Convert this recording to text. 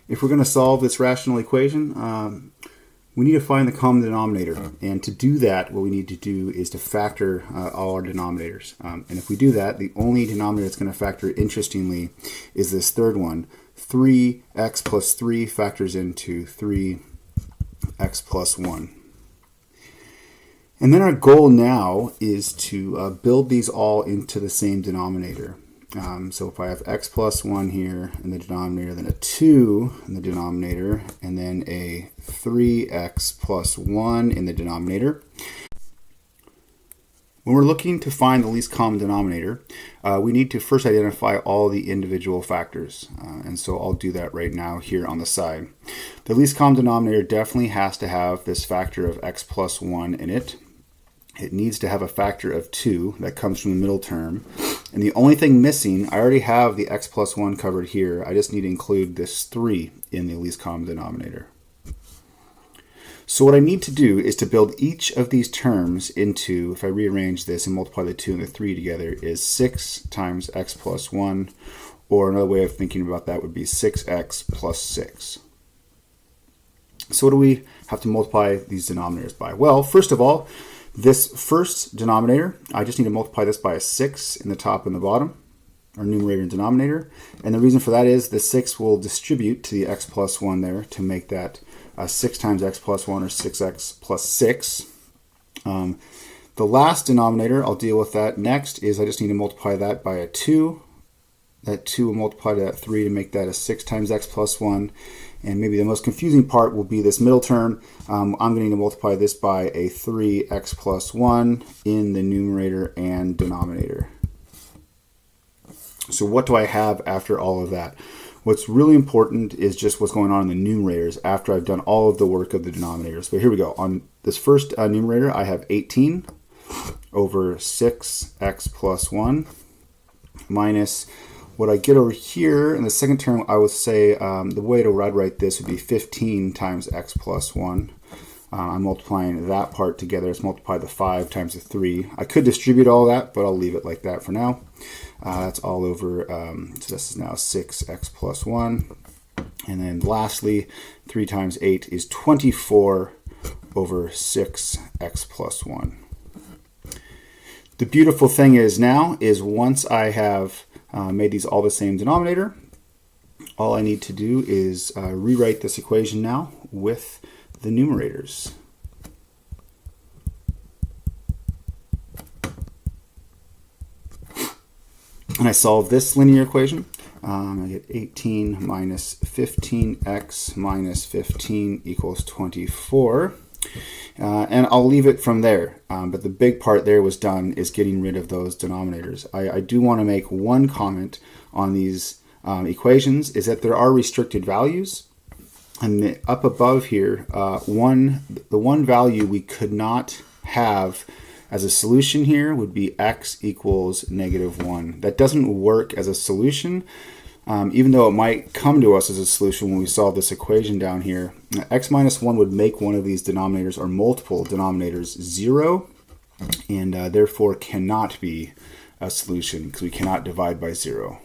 If we're going to solve this rational equation, we need to find the common denominator. And to do that, what we need to do is to factor all our denominators. And if we do that, the only denominator that's going to factor, interestingly, is this third one. 3x plus 3 factors into 3x plus 1. And then our goal now is to build these all into the same denominator. So if I have x plus 1 here in the denominator, then a 2 in the denominator, and then a 3x plus 1 in the denominator. When we're looking to find the least common denominator, we need to first identify all the individual factors. And so I'll do that right now here on the side. The least common denominator definitely has to have this factor of x plus 1 in it. It needs to have a factor of 2 that comes from the middle term. And the only thing missing, I already have the x plus 1 covered here. I just need to include this 3 in the least common denominator. So what I need to do is to build each of these terms into, if I rearrange this and multiply the 2 and the 3 together, is 6 times x plus 1. Or another way of thinking about that would be 6x plus 6. So what do we have to multiply these denominators by? Well, first of all, this first denominator, I just need to multiply this by a 6 in the top and the bottom, or numerator and denominator. And the reason for that is the 6 will distribute to the x plus 1 there to make that 6 times x plus 1, or 6x plus 6. The last denominator, I'll deal with that next, is I just need to multiply that by a 2. That 2 will multiply to that 3 to make that a 6 times x plus 1. And maybe the most confusing part will be this middle term. I'm going to need to multiply this by a 3x plus 1 in the numerator and denominator. So what do I have after all of that? What's really important is just what's going on in the numerators after I've done all of the work of the denominators. But here we go. On this first numerator, I have 18 over 6x plus 1 minus what I get over here in the second term. I would say the way to write this would be 15 times x plus 1. I'm multiplying that part together. Let's multiply the 5 times the 3. I could distribute all that, but I'll leave it like that for now. That's all over, so this is now 6x plus 1. And then lastly, 3 times 8 is 24 over 6x plus 1. The beautiful thing is now is once I have made these all the same denominator, all I need to do is rewrite this equation now with the numerators. And I solve this linear equation. I get 18 minus 15x minus 15 equals 24. And I'll leave it from there. But the big part there was done is getting rid of those denominators. I do want to make one comment on these equations, is that there are restricted values. And up above here, the one value we could not have as a solution here would be x equals -1. That doesn't work as a solution, even though it might come to us as a solution when we solve this equation down here. X minus 1 would make one of these denominators, or multiple denominators, 0, and therefore cannot be a solution because we cannot divide by 0.